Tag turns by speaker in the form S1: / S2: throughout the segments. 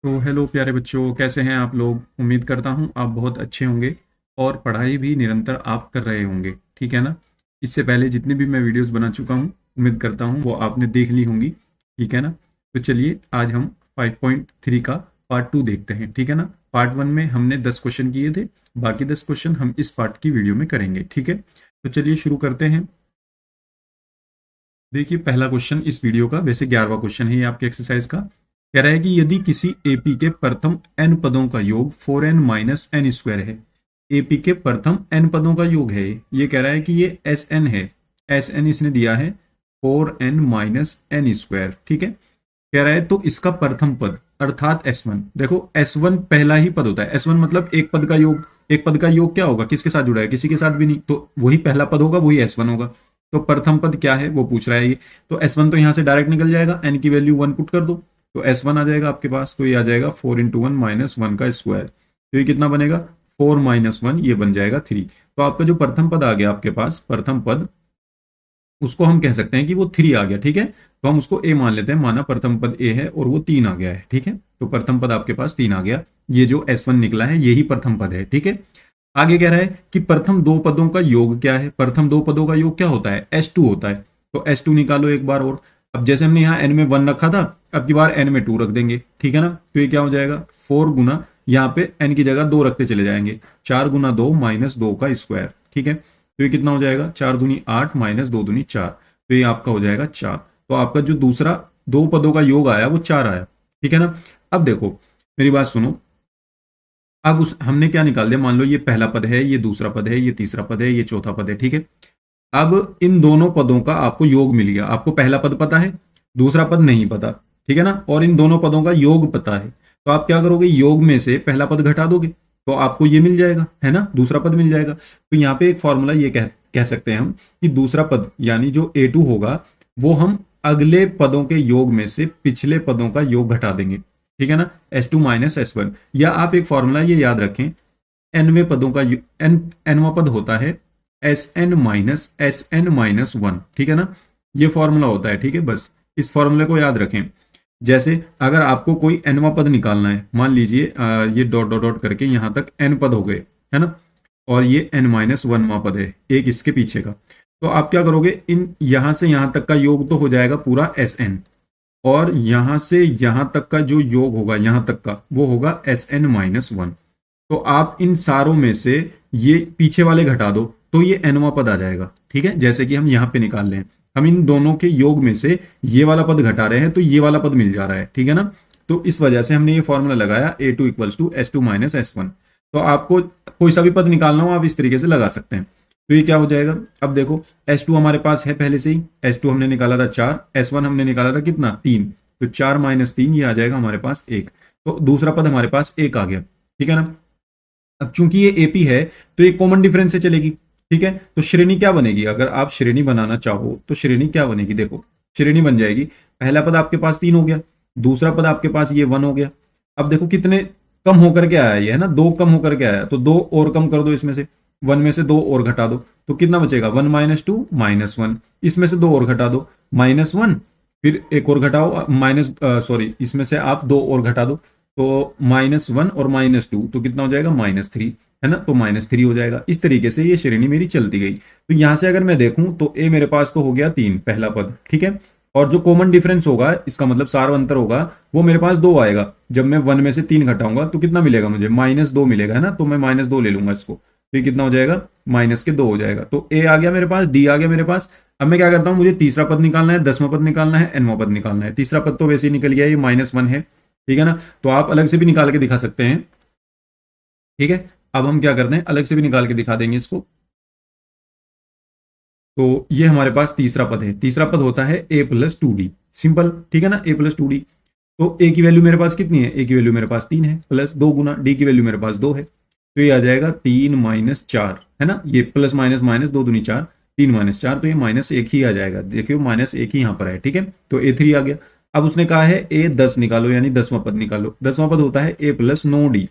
S1: तो हेलो प्यारे बच्चों, कैसे हैं आप लोग। उम्मीद करता हूं आप बहुत अच्छे होंगे और पढ़ाई भी निरंतर आप कर रहे होंगे। ठीक है ना। इससे पहले जितनी भी मैं वीडियोस बना चुका हूं, उम्मीद करता हूं वो आपने देख ली होंगी। ठीक है ना। तो चलिए आज हम 5.3 का पार्ट 2 देखते हैं। ठीक है ना। पार्ट 1 में हमने 10 क्वेश्चन किए थे, बाकी 10 क्वेश्चन हम इस पार्ट की वीडियो में करेंगे। ठीक है। तो चलिए शुरू करते हैं। देखिए पहला क्वेश्चन इस वीडियो का, वैसे 11वां क्वेश्चन है ये आपके एक्सरसाइज का। कह रहा है कि यदि किसी एपी के प्रथम n पदों का योग 4n माइनस एन स्क्वायर है। एपी के प्रथम n पदों का योग है ये कह रहा है कि ये एस एन है। एस एन इसने दिया है 4n माइनस एन स्क्वायर। ठीक है। कह रहा है तो इसका प्रथम पद अर्थात S1। देखो S1 पहला ही पद होता है। S1 मतलब एक पद का योग। एक पद का योग क्या होगा, किसके साथ जुड़ा है, किसी के साथ भी नहीं, तो वही पहला पद होगा, वही S1 होगा। तो प्रथम पद क्या है वो पूछ रहा है ये। तो S1 तो यहां से डायरेक्ट निकल जाएगा, n की वैल्यू 1 पुट कर दो तो S1 आ जाएगा आपके पास। तो ये आ जाएगा 4 इंटू 1 माइनस 1 का स्क्वायर। तो ये कितना बनेगा, 4 माइनस 1, ये बन जाएगा 3। तो आपका जो प्रथम पद आ गया आपके पास, प्रथम पद, उसको हम कह सकते हैं कि वो 3 आ गया। ठीक है। तो हम उसको ए मान लेते हैं, माना प्रथम पद ए है और वो 3 आ गया है। ठीक है। तो प्रथम पद आपके पास 3 आ गया। ये जो S1 निकला है यही प्रथम पद है। ठीक है। आगे कह रहा है कि प्रथम दो पदों का योग क्या है। प्रथम दो पदों का योग क्या होता है, S2 होता है। तो S2 निकालो एक बार और। अब जैसे हमने यहाँ n में 1 रखा था, अब की बार n में 2 रख देंगे। ठीक है ना। तो ये क्या हो जाएगा, 4 गुना, यहाँ पे n की जगह 2 रखते चले जाएंगे, 4 गुना 2 माइनस 2 का स्क्वायर। ठीक है। तो ये कितना हो जाएगा, 4 दूनी 8 माइनस 2 दूनी 4। तो ये आपका हो जाएगा 4। तो आपका जो दूसरा दो पदों का योग आया वो 4 आया। ठीक है ना। अब देखो मेरी बात सुनो। अब उस हमने क्या निकाल दिया, मान लो ये पहला पद है, ये दूसरा पद है, ये तीसरा पद है, ये चौथा पद है। ठीक है। अब इन दोनों पदों का आपको योग मिल गया। आपको पहला पद पता है, दूसरा पद नहीं पता। ठीक है ना। और इन दोनों पदों का योग पता है। तो आप क्या करोगे, योग में से पहला पद घटा दोगे तो आपको ये मिल जाएगा, है ना, दूसरा पद मिल जाएगा। तो यहाँ पे एक फॉर्मूला ये कह सकते हैं हम कि दूसरा पद यानी जो A2 होगा वो हम अगले पदों के योग में से पिछले पदों का योग घटा देंगे। ठीक है ना। S2 minus S1। या आप एक फॉर्मूला ये याद रखें, nवें पदों का nवां पद होता है Sn माइनस 1। ठीक है ना। ये फॉर्मूला होता है। ठीक है। बस इस फॉर्मूले को याद रखें। जैसे अगर आपको कोई nवां पद निकालना है, मान लीजिए ये डॉट डॉट डॉट करके यहां तक n पद हो गए, है ना, और ये n-1वां पद है एक इसके पीछे का। तो आप क्या करोगे, इन यहां से यहां तक का योग तो हो जाएगा पूरा Sn, और यहां से यहां तक का जो योग होगा यहां तक का वो होगा Sn-1। तो आप इन सारों में से ये पीछे वाले घटा दो तो ये nवां पद आ जाएगा। ठीक है। जैसे कि हम यहाँ पे निकाल लें, हम इन दोनों के योग में से ये वाला पद घटा रहे हैं तो ये वाला पद मिल जा रहा है। ठीक है ना। तो इस वजह से हमने ये फॉर्मूला लगाया A2 equals to S2 minus S1। तो आपको कोई सा भी पद निकालना हो आप इस तरीके से लगा सकते हैं। तो ये क्या हो जाएगा, अब देखो S2 हमारे पास है पहले से ही, S2 हमने निकाला था 4, S1 हमने निकाला था कितना, 3। तो 4 माइनस 3 ये आ जाएगा हमारे पास 1। तो दूसरा पद हमारे पास 1 आ गया। ठीक है ना। अब चूंकि ये एपी है तो ये कॉमन डिफरेंस से चलेगी। ठीक है। तो श्रेणी क्या बनेगी, अगर आप श्रेणी बनाना चाहो तो श्रेणी क्या बनेगी, देखो श्रेणी बन जाएगी, पहला पद आपके पास 3 हो गया, दूसरा पद आपके पास ये 1 हो गया। अब देखो कितने कम होकर के आया ये, है ना, 2 कम होकर के आया, तो 2 और कम कर दो, इसमें से 1 में से 2 और घटा दो तो कितना बचेगा, 1 माइनस 2 माइनस 1। इसमें से 2 और घटा दो, -1, फिर एक और घटाओ माइनस, सॉरी, इसमें से आप 2 और घटा दो तो -1 और -2 तो कितना हो जाएगा, -3, है ना। तो -3 हो जाएगा। इस तरीके से ये श्रेणी मेरी चलती गई। तो यहां से अगर मैं देखूं तो ए मेरे पास तो हो गया 3 पहला पद। ठीक है। और जो कॉमन डिफरेंस होगा, इसका मतलब सार अंतर होगा, वो मेरे पास 2 आएगा। जब मैं 1 में से 3 घटाऊंगा तो कितना मिलेगा मुझे, -2 मिलेगा, है ना। तो मैं -2 ले लूंगा इसको, तो ये कितना हो जाएगा, -2 हो जाएगा। तो ए आ गया मेरे पास, डी आ गया मेरे पास। अब मैं क्या करता हूं, मुझे तीसरा पद निकालना है, 10वां पद निकालना है, nवां पद निकालना है। तीसरा पद तो वैसे ही निकल गया, ये -1 है। ठीक है ना। तो आप अलग से भी निकाल के दिखा सकते हैं। ठीक है। अब हम क्या करते हैं, अलग से भी निकाल के दिखा देंगे इसको। तो ये हमारे पास तीसरा पद है। तीसरा पद होता है a+2d, सिंपल। ठीक है ना, a+2d। तो a की वैल्यू मेरे पास कितनी है, a की वैल्यू मेरे पास 3 है, प्लस 2 गुना d की वैल्यू मेरे पास 2 है। तो ये आ जाएगा 3 माइनस 4, है ना, ये प्लस माइनस माइनस 2 दूनी 4, 3 माइनस 4, तो ये -1 ही आ जाएगा। देखिए -1 ही यहाँ पर है। ठीक है। तो a3 आ गया। अब उसने कहा है a10 निकालो, यानी 10वां पद निकालो। 10वां पद होता है a+9d,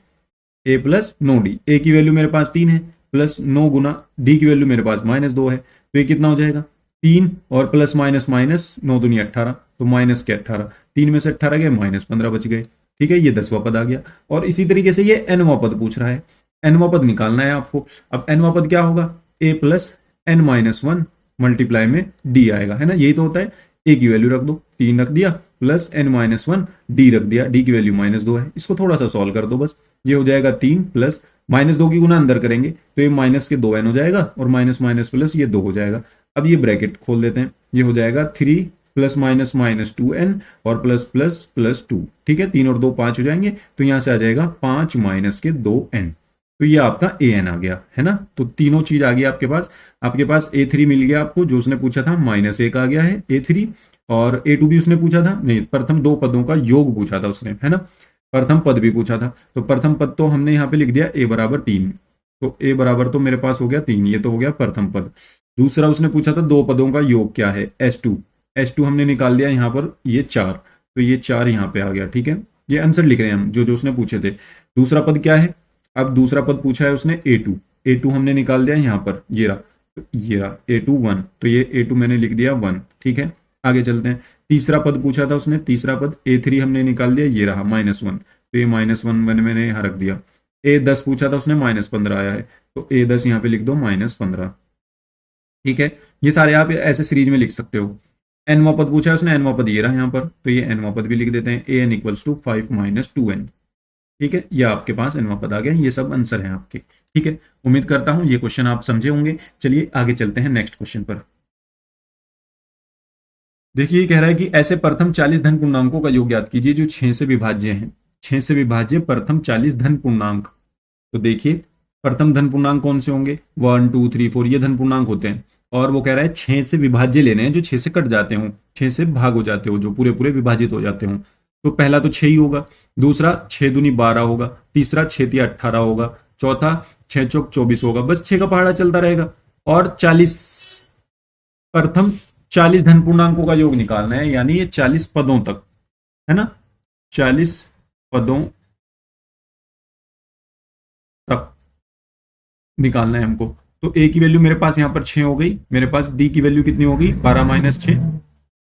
S1: a+9d। a की वैल्यू मेरे पास 3 है, प्लस 9 गुना d की वैल्यू मेरे पास -2 है। तो ये कितना हो जाएगा, 3 और प्लस माइनस माइनस 9 दूनी 18, तो माइनस के 18, 3 में से 18 गए, -15 बच गए। ठीक है, ये 10वां पद आ गया। और इसी तरीके से ये nवां पद पूछ रहा है, nवां पद निकालना है आपको। अब nवां पद क्या होगा, a plus n minus one multiply में d आएगा, है ना, यही तो होता है। a की वैल्यू रख दो, 3 रख दिया, plus n minus one D रख दिया, d की वैल्यू -2 है। इसको थोड़ा सा सॉल्व कर दो बस, ये हो जाएगा 3 प्लस -2 की गुना अंदर करेंगे तो ये माइनस के 2n हो जाएगा, और माइनस माइनस प्लस ये 2 हो जाएगा। अब ये ब्रैकेट खोल देते हैं, ये हो जाएगा 3 प्लस माइनस माइनस 2n और प्लस प्लस प्लस 2, ठीक है, 3 और 2 5 हो जाएंगे, तो यहां से आ जाएगा 5 माइनस के 2n। तो ये आपका an आ गया, है ना। तो तीनों चीज आ गई आपके पास a3 मिल गया आपको, जो उसने पूछा था, -1 आ गया है a3, और a2 भी उसने पूछा था, नहीं, प्रथम दो पदों का योग पूछा था उसने, है ना, प्रथम पद भी पूछा था। तो प्रथम पद तो हमने यहाँ पे लिख दिया a बराबर 3, तो a बराबर तो मेरे पास हो गया 3, ये तो हो गया प्रथम पद। दूसरा उसने पूछा था दो पदों का योग क्या है, S2 हमने निकाल दिया यहाँ पर, ये 4, तो ये 4 यहाँ पे आ गया, ठीक है। ये आंसर लिख रहे हैं हम जो जो उसने पूछे थे। दूसरा पद क्या है, अब दूसरा पद पूछा है उसने A2 हमने निकाल दिया यहाँ पर, ये रहा A2 1, तो ये A2 मैंने लिख दिया 1, ठीक है। आगे चलते हैं, तीसरा पद पूछा था उसने, तीसरा पद A3 हमने निकाल दिया, ये रहा -1, तो ये -1 मैंने यहाँ रख दिया। A10 पूछा था उसने, -15 आया है, तो A10 यहाँ पे लिख दो -15, ठीक है। ये सारे आप ऐसे सीरीज में लिख सकते हो। nवां पद पूछा है उसने, nवां पद ये रहा यहाँ पर, तो ये nवां पद भी लिख देते हैं, an equals to 5 minus 2n, ठीक है। ये आपके पास nवां पद आ गया। ये सब आंसर हैं आपके, ठीक है। उम्मीद करता हूं ये क्वेश्चन आप समझे होंगे। चलिए आगे चलते हैं नेक्स्ट क्वेश्चन पर। देखिए, ये कह रहा है कि ऐसे प्रथम 40 धन पूर्णांकों का योग ज्ञात कीजिए जो 6 से विभाज्य हैं। 6 से विभाज्य प्रथम 40 धन पूर्णांक। तो देखिए, प्रथम धन पूर्णांक कौन से होंगे, 1 2 3 4, ये धन पूर्णांक होते हैं। और वो कह रहा है 6 से विभाज्य लेने हैं जो 6 से कट जाते हो, 6 से भाग हो जाते हो, जो पूरे पूरे विभाजित हो जाते हो। तो पहला तो 6 ही होगा, दूसरा 6 दूनी 12 होगा, तीसरा 6 तिया 18 होगा, चौथा 6 चौक 24 होगा। बस 6 का पहाड़ा चलता रहेगा। और 40, प्रथम 40 धन पूर्णांकों का योग निकालना है, यानी ये 40 पदों तक, है ना, 40 पदों तक निकालना है हमको। तो a की वैल्यू मेरे पास यहां पर 6 हो गई, मेरे पास d की वैल्यू कितनी होगी, 12 माइनस 6,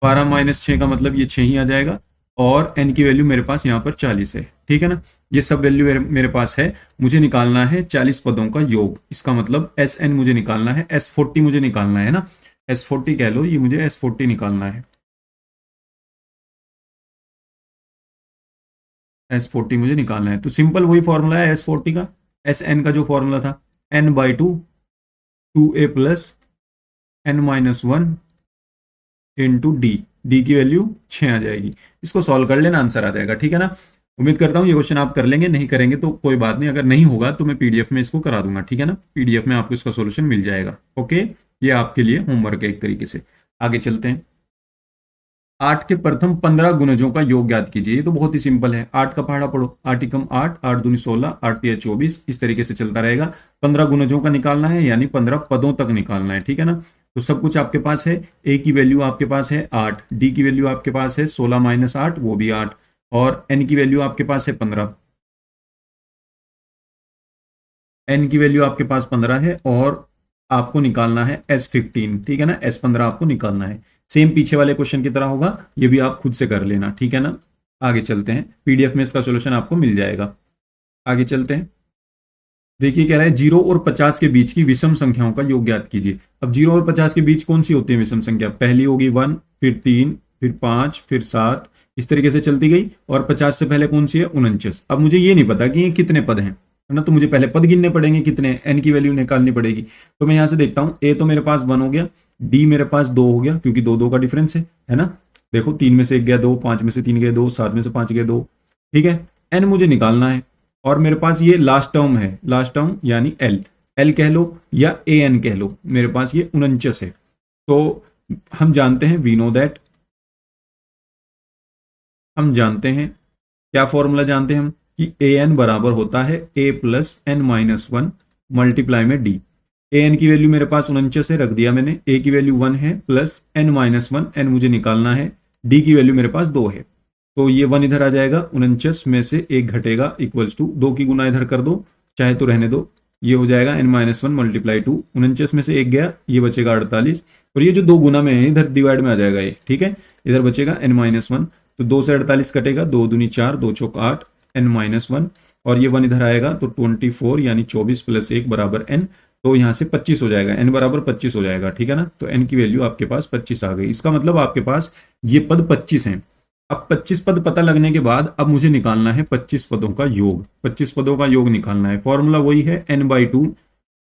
S1: 12 माइनस 6 का मतलब ये 6 ही आ जाएगा। और n की वैल्यू मेरे पास यहाँ पर 40 है, ठीक है ना। ये सब वैल्यू मेरे पास है। मुझे निकालना है 40 पदों का योग, इसका मतलब Sn मुझे निकालना है, S40 मुझे निकालना है ना, S40 कह लो, ये मुझे S40 निकालना है, S40 मुझे निकालना है। तो सिंपल वही फॉर्मूला है S40 का, Sn का जो फॉर्मूला था, n/2 2a plus n minus 1 into D की वैल्यू 6 आ जाएगी। इसको सॉल्व कर लेना, आंसर आ जाएगा, ठीक है ना। उम्मीद करता हूं ये क्वेश्चन आप कर लेंगे, नहीं करेंगे तो कोई बात नहीं, अगर नहीं होगा तो मैं पीडीएफ में इसको करा दूंगा, ठीक है ना। पीडीएफ में आपको इसका सोल्यूशन मिल जाएगा, ओके। ये आपके लिए होमवर्क है एक तरीके से। आगे चलते हैं, 8 के प्रथम 15 गुणजों का योग ज्ञात कीजिए। ये तो बहुत ही सिंपल है, 8 का पहाड़ा पढ़ो, 8 एकम 8, 8 दूनी 16, 8 तिया 24, इस तरीके से चलता रहेगा। 15 गुणजों का निकालना है, यानी 15 पदों तक निकालना है, ठीक है ना। तो सब कुछ आपके पास है, a की वैल्यू आपके पास है 8, d की वैल्यू आपके पास है 16 माइनस 8, वो भी 8, और n की वैल्यू आपके पास है 15, n की वैल्यू आपके पास 15 है, और आपको निकालना है S15, ठीक है ना, S15 आपको निकालना है। सेम पीछे वाले क्वेश्चन की तरह होगा, ये भी आप खुद से कर लेना, ठीक है ना। आगे चलते हैं, पीडीएफ में इसका सोल्यूशन आपको मिल जाएगा। आगे चलते हैं, देखिए कह रहा है 0 और 50 के बीच की विषम संख्याओं का योग ज्ञात कीजिए। अब 0 और 50 के बीच कौन सी होती है विषम संख्या, पहली होगी 1, फिर 3, फिर 5, फिर 7, इस तरीके से चलती गई। और 50 से पहले कौन सी है, 49। अब मुझे ये नहीं पता कि ये कितने पद हैं, है ना, तो मुझे पहले पद गिनने पड़ेंगे कितने, n की वैल्यू निकालनी पड़ेगी। तो मैं यहां से देखता हूं, a तो मेरे पास 1 हो गया, d मेरे पास 2 हो गया, क्योंकि 2 2 का डिफरेंस है ना। देखो 3 में से 1 गया 2, 5 में से 3 गए 2, 7 में से 5 गए 2, ठीक है। n मुझे निकालना है, और मेरे पास ये लास्ट टर्म है, लास्ट टर्म यानी l कह लो या an कह लो, मेरे पास ये 49 है। तो हम जानते हैं, वी नो दैट, हम जानते हैं, क्या फॉर्मूला जानते हैं हम, कि an बराबर होता है a plus n minus 1 multiply में d। an की वैल्यू मेरे पास 49 है, रख दिया मैंने, a की वैल्यू 1 है, प्लस n माइनस 1, n मुझे निकालना है, d की वैल्यू मेरे पास 2 है, तो ये 1 इधर आ जाएगा, 49 में से 1 घटेगा, इक्वल्स टू 2 की गुना इधर कर दो, चाहे तो रहने दो, ये हो जाएगा n माइनस 1 मल्टीप्लाई 2, 49 में से 1 गया, ये बचेगा 48, और ये जो 2 गुना में है इधर डिवाइड में आ जाएगा ये, ठीक है, इधर बचेगा n माइनस 1, तो 2 से 48 कटेगा, 2 दूनी 4, 2 चौक 8, n-1, और ये 1 इधर आएगा तो 24 यानी 24 प्लस 1 बराबर n, तो यहाँ से 25 हो जाएगा, n बराबर 25 हो जाएगा, ठीक है ना। तो n की वैल्यू आपके पास 25 आ गई। इसका मतलब आपके पास ये पद 25 हैं। अब 25 पद पता लगने के बाद अब मुझे निकालना है 25 पदों का योग, 25 पदों का योग निकालना है। फॉर्मूला वही है n/2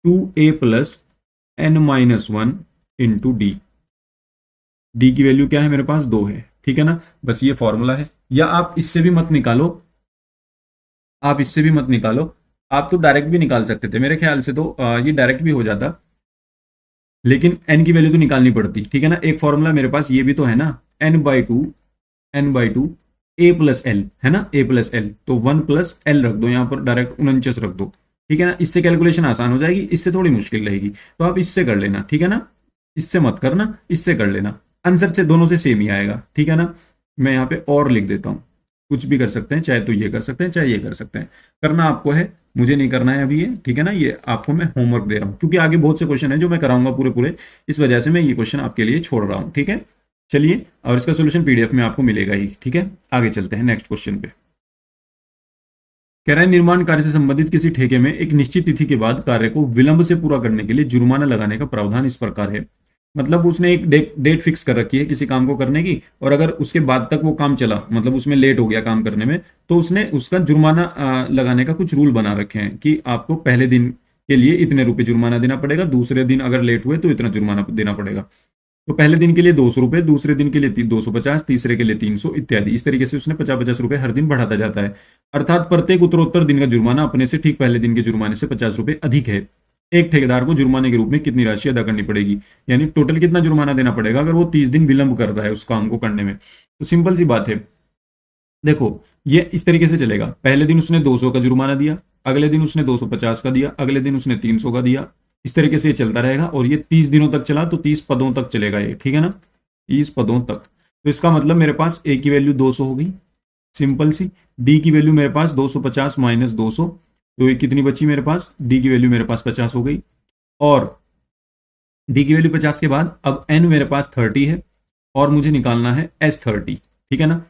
S1: 2a plus n-1 into d. D की वैल्यू क्या है मेरे पास 2 है, ठीक है ना। बस ये फॉर्मूला है। या आप इससे भी मत निकालो, आप इससे भी मत निकालो, आप तो डायरेक्ट भी निकाल सकते थे मेरे ख्याल से, तो ये डायरेक्ट भी हो जाता, लेकिन n की वैल्यू तो निकालनी पड़ती, ठीक है ना। एक फॉर्मूला मेरे पास ये भी तो है ना, n/2 a प्लस एल, है ना, a प्लस एल, तो 1 प्लस एल रख दो यहाँ पर, डायरेक्ट 49 रख दो, ठीक है ना। इससे कैलकुलेशन आसान हो जाएगी, इससे थोड़ी मुश्किल रहेगी, तो आप इससे कर लेना, ठीक है ना। इससे मत करना, इससे कर लेना, आंसर से दोनों से सेम ही आएगा, ठीक है ना। मैं यहाँ पे और लिख देता हूँ, कुछ भी कर सकते हैं, चाहे तो ये कर सकते हैं, चाहे ये कर सकते हैं, करना आपको है, मुझे नहीं करना है अभी ये, ठीक है ना। ये आपको मैं होमवर्क दे रहा हूँ, क्योंकि आगे बहुत से क्वेश्चन है जो मैं कराऊंगा पूरे पूरे, इस वजह से मैं ये क्वेश्चन आपके लिए छोड़ रहा हूँ, ठीक है। चलिए, और इसका सोल्यूशन पीडीएफ में आपको मिलेगा ही, ठीक है। आगे चलते हैं नेक्स्ट क्वेश्चन पे। कह रहा है निर्माण कार्य से संबंधित किसी ठेके में एक निश्चित तिथि के बाद कार्य को विलंब से पूरा करने के लिए जुर्माना लगाने का प्रावधान इस प्रकार है। मतलब उसने एक डेट फिक्स कर रखी है किसी काम को करने की, और अगर उसके बाद तक वो काम चला, मतलब उसमें लेट हो गया काम करने में, तो उसने उसका जुर्माना लगाने का कुछ रूल बना रखे हैं कि आपको पहले दिन के लिए इतने रुपए जुर्माना देना पड़ेगा, दूसरे दिन अगर लेट हुए तो इतना जुर्माना देना पड़ेगा। तो पहले दिन के लिए 200 रुपए, दूसरे दिन के लिए 250, तीसरे के लिए 300 इत्यादि। इस तरीके से उसने 50-50 रुपए हर दिन बढ़ाता जाता है। अर्थात प्रत्येक उत्तरोत्तर दिन का जुर्माना अपने से ठीक पहले दिन के जुर्माने से 50 रुपए अधिक है। एक ठेकेदार को जुर्माने के रूप में कितनी राशि अदा करनी पड़ेगी, यानी टोटल कितना जुर्माना देना पड़ेगा अगर वो 30 दिन विलंब कर रहा है उस काम को करने में। तो सिंपल सी बात है, देखो ये इस तरीके से चलेगा। पहले दिन उसने 200 का जुर्माना दिया, अगले दिन उसने 250 का दिया, अगले दिन उसने 300 का दिया, इस तरीके से ये चलता रहेगा, और ये 30 दिनों तक चला तो 30 पदों तक चलेगा ये, ठीक है ना, 30 पदों तक। तो इसका मतलब मेरे पास ए की वैल्यू 200 हो गई, सिंपल सी। डी की वैल्यू मेरे पास 250 माइनस 200, तो ये कितनी बची मेरे पास, डी की वैल्यू मेरे पास 50 हो गई। और डी की वैल्यू 50 के बाद अब एन मेरे पास 30 है, और मुझे निकालना है S30, ठीक है ना।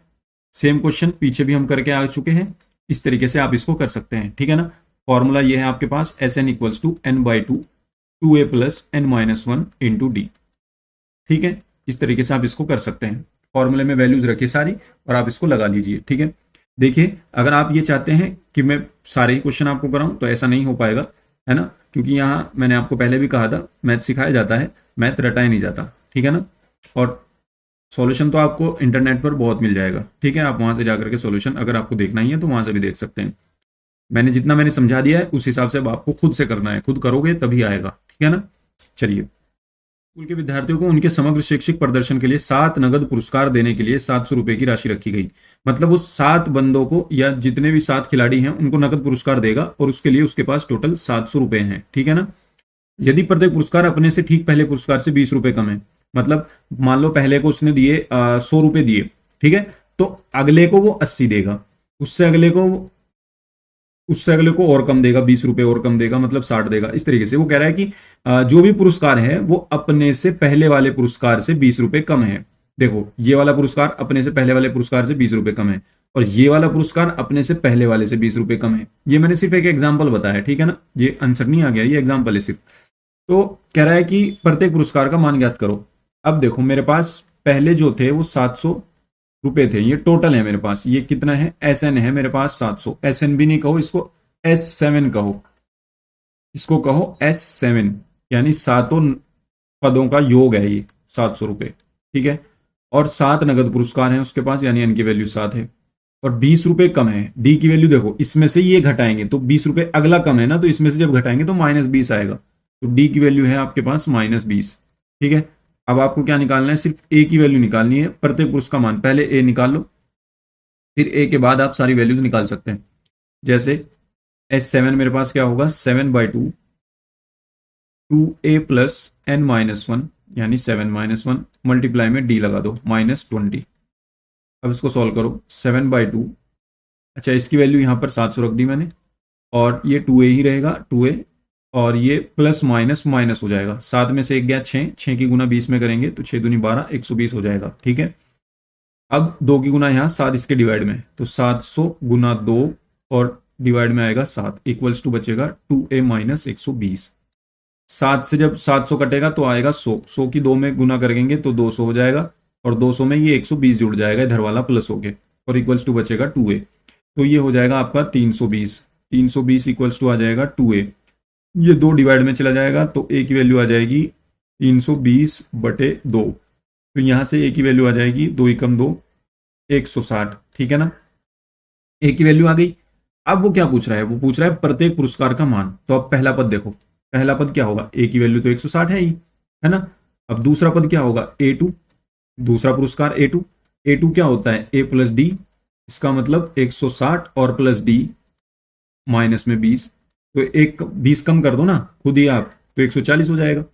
S1: सेम क्वेश्चन पीछे भी हम करके आ चुके हैं, इस तरीके से आप इसको कर सकते हैं, ठीक है ना। फॉर्मूला ये है आपके पास Sn equals to n/2 2a plus n-1 into d, ठीक है। इस तरीके से आप इसको कर सकते हैं। फॉर्मूले में वैल्यूज रखिए सारी, और आप इसको लगा लीजिए, ठीक है। देखिए, अगर आप ये चाहते हैं कि मैं सारे ही क्वेश्चन आपको कराऊं तो ऐसा नहीं हो पाएगा, है ना, क्योंकि यहाँ मैंने आपको पहले भी कहा था मैथ सिखाया जाता है, मैथ रटाया नहीं जाता, ठीक है ना। और सॉल्यूशन तो आपको इंटरनेट पर बहुत मिल जाएगा, ठीक है। आप वहां से जाकर के सॉल्यूशन अगर आपको देखना ही है तो वहां से भी देख सकते हैं। मैंने समझा दिया है उस हिसाब से अब आपको खुद से करना है, खुद करोगे तभी आएगा, ठीक है ना। चलिए, स्कूल के विद्यार्थियों को उनके समग्र शैक्षिक प्रदर्शन के लिए 7 नगद पुरस्कार देने के लिए 700 रुपए की राशि रखी गई। मतलब वो 7 बंदों को, या जितने भी 7 खिलाड़ी हैं उनको नगद पुरस्कार देगा, और उसके लिए उसके पास टोटल 700 रुपए हैं, ठीक है ना। यदि प्रत्येक पुरस्कार अपने से ठीक पहले पुरस्कार से 20 रुपए कम है, मतलब मान लो पहले को उसने दिए 100 रुपए दिए, ठीक है, तो अगले को वो 80 देगा, उससे अगले को और कम देगा, 20 रुपए और कम देगा, मतलब 60 देगा। इस तरीके से वो कह रहा है कि जो भी पुरस्कार है वो अपने से पहले वाले पुरस्कार से 20 रुपए कम है। देखो, ये वाला पुरस्कार अपने से पहले वाले पुरस्कार से 20 रुपए कम है, और ये वाला पुरस्कार अपने से पहले वाले से 20 रुपए कम है। ये मैंने सिर्फ एक एग्जाम्पल बताया, ठीक है ना, ये आंसर नहीं आ गया, ये एग्जाम्पल है सिर्फ। तो कह रहा है कि प्रत्येक पुरस्कार का मान ज्ञात करो। अब देखो, मेरे पास पहले जो थे वो 700 रुपए थे, ये टोटल है मेरे पास। ये कितना है, SN है मेरे पास 700, SN भी नहीं कहो इसको, S7 कहो, इसको कहो S7, यानी 7 पदों का योग है ये 700 रुपए, ठीक है। और 7 नगद पुरस्कार हैं उसके पास, यानी n की वैल्यू 7 है, और 20 रुपए कम है। डी की वैल्यू देखो, इसमें से ये घटाएंगे तो 20 रुपए अगला कम है ना, तो इसमें से जब घटाएंगे तो -20 आएगा, तो डी की वैल्यू है आपके पास -20, ठीक है। अब आपको क्या निकालना है, सिर्फ ए की वैल्यू निकालनी है, प्रत्येक पुरुष का मान। पहले ए निकाल लो, फिर ए के बाद आप सारी वैल्यूज निकाल सकते हैं। जैसे S7 मेरे पास क्या होगा, 7/2 2a प्लस n-1, यानी 7-1 मल्टीप्लाई में डी लगा दो, -20। अब इसको सॉल्व करो, 7/2, अच्छा इसकी वैल्यू यहाँ पर 700 रख दी मैंने, और ये 2a ही रहेगा, 2a, और ये प्लस माइनस माइनस हो जाएगा, 7 में से 1 गया 6, 6 की गुना 20 में करेंगे तो 6 दूनी 12, 120 हो जाएगा, ठीक है। अब 2 की गुना यहाँ 7 इसके डिवाइड में, तो 700 गुना 2 और डिवाइड में आएगा 7 इक्वल्स टू बचेगा 2a माइनस 120। 7 से जब 700 कटेगा तो आएगा 100 की 2 में गुना करेंगे तो 200 हो जाएगा, और 200 में ये 120 जुड़ जाएगा इधर वाला प्लस हो के, और इक्वल्स टू बचेगा 2a। तो ये हो जाएगा आपका 320। 320 इक्वल्स टू आ जाएगा 2a। ये 2 डिवाइड में चला जाएगा तो a की वैल्यू आ जाएगी 320/2। तो यहां से a की वैल्यू आ जाएगी 2 एकम 2 160। ठीक है ना, a की वैल्यू आ गई। अब वो क्या पूछ रहा है, वो पूछ रहा है प्रत्येक पुरस्कार का मान। तो अब पहला पद देखो, पहला पद क्या होगा, a की वैल्यू तो 160 है ही, है ना। अब दूसरा पद क्या होगा, a2, दूसरा पुरस्कार a2। a2 क्या होता है, a प्लस डी, इसका मतलब 160 और प्लस डी माइनस में 20। तो एक 20 कम कर दो ना खुद ही आप, तो 140 हो जाएगा।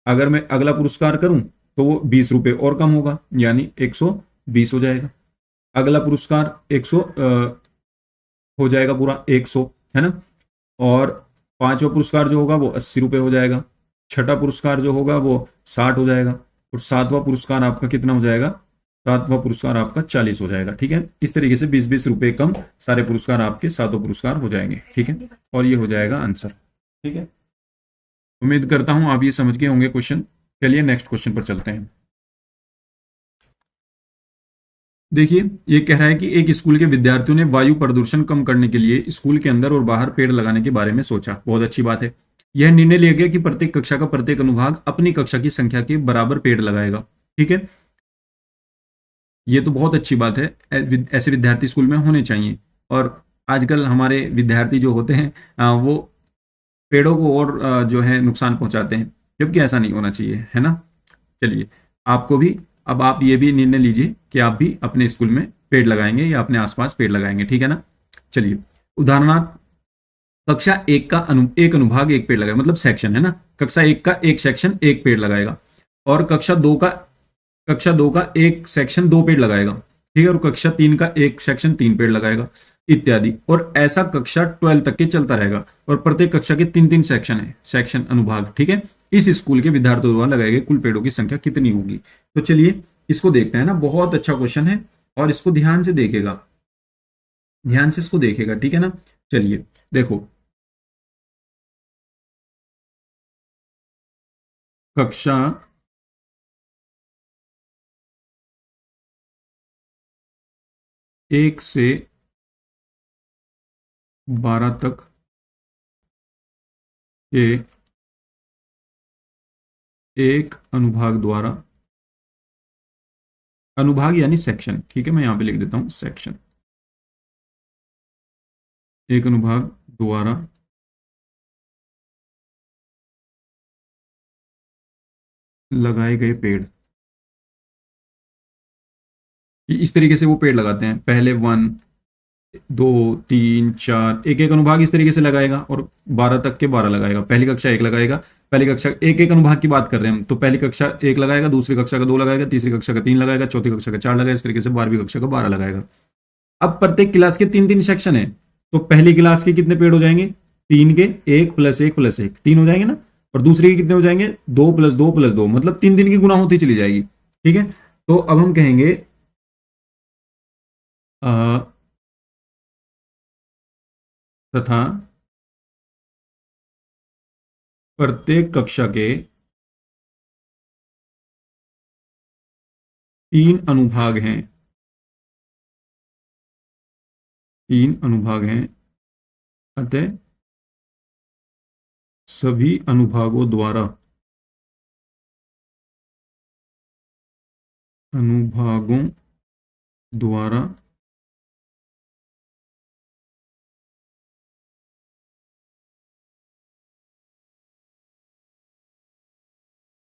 S1: अगर मैं अगला पुरस्कार करूं तो वो 20 रुपए और कम होगा, यानी 120 हो जाएगा। अगला पुरस्कार 100 हो जाएगा पूरा 100, है ना। और पांचवा पुरस्कार जो होगा वो 80 रुपए हो जाएगा। छठा पुरस्कार जो होगा वो 60 हो जाएगा, और सातवां पुरस्कार आपका कितना हो जाएगा, सातवां पुरस्कार आपका 40 हो जाएगा। ठीक है, इस तरीके से 20-20 रुपए कम सारे पुरस्कार आपके सातों पुरस्कार हो जाएंगे। ठीक है, और ये हो जाएगा आंसर। ठीक है, उम्मीद करता हूं आप ये समझ गए होंगे क्वेश्चन। चलिए नेक्स्ट क्वेश्चन पर चलते हैं। देखिए, ये कह रहा है कि एक स्कूल के विद्यार्थियों ने वायु प्रदूषण कम करने के लिए स्कूल के अंदर और बाहर पेड़ लगाने के बारे में सोचा। बहुत अच्छी बात है। यह निर्णय लिया गया कि प्रत्येक कक्षा का प्रत्येक अनुभाग अपनी कक्षा की संख्या के बराबर पेड़ लगाएगा। ठीक है, ये तो बहुत अच्छी बात है। ऐसे विद्यार्थी स्कूल में होने चाहिए। और आजकल हमारे विद्यार्थी जो होते हैं वो पेड़ों को और जो है नुकसान पहुंचाते हैं, जबकि ऐसा नहीं होना चाहिए, है ना। चलिए, आपको भी अब आप ये भी निर्णय लीजिए कि आप भी अपने स्कूल में पेड़ लगाएंगे या अपने आसपास पेड़ लगाएंगे। ठीक है ना। चलिए, उदाहरणार्थ कक्षा एक का एक अनुभाग एक पेड़ लगाएगा, मतलब सेक्शन, है ना। कक्षा एक का एक सेक्शन एक पेड़ लगाएगा, और कक्षा दो का एक सेक्शन 2 पेड़ लगाएगा। ठीक है, और कक्षा 3 का एक सेक्शन 3 पेड़ लगाएगा, इत्यादि। और ऐसा कक्षा 12 तक के चलता रहेगा, और प्रत्येक कक्षा के 3-3 सेक्शन है, सेक्शन अनुभाग। ठीक है, इस स्कूल के विद्यार्थियों द्वारा लगाए गए कुल पेड़ों की संख्या कितनी होगी। तो चलिए इसको देखते हैं ना। बहुत अच्छा क्वेश्चन है, और इसको ध्यान से देखेगा, ध्यान से इसको देखेगा। ठीक है ना। चलिए देखो, कक्षा 1 से 12 तक के एक अनुभाग द्वारा, अनुभाग यानी सेक्शन, ठीक है, मैं यहां पे लिख देता हूं सेक्शन, एक अनुभाग द्वारा लगाए गए पेड़। इस तरीके से वो पेड़ लगाते हैं, पहले 1 2 3 4, एक एक अनुभाग इस तरीके से लगाएगा, और 12 तक के 12 लगाएगा। पहली कक्षा एक लगाएगा, पहली कक्षा एक एक अनुभाग की बात कर रहे हैं हम, तो पहली कक्षा एक लगाएगा, दूसरी कक्षा का 2 लगाएगा, तीसरी कक्षा का 3 लगाएगा, चौथी कक्षा का 4 लगाएगा, इस तरीके से 12वीं कक्षा का 12 लगाएगा। अब प्रत्येक क्लास के 3-3 सेक्शन है, तो पहली क्लास के कितने पेड़ हो जाएंगे, 3 के 1 + 1 + 1 3 हो जाएंगे ना। और दूसरे के कितने हो जाएंगे, 2 + 2 + 2, मतलब 3 की गुना होती चली जाएगी। ठीक है, तो अब हम कहेंगे तथा प्रत्येक कक्षा के 3 अनुभाग हैं, 3 अनुभाग हैं, अतः सभी अनुभागों द्वारा, अनुभागों द्वारा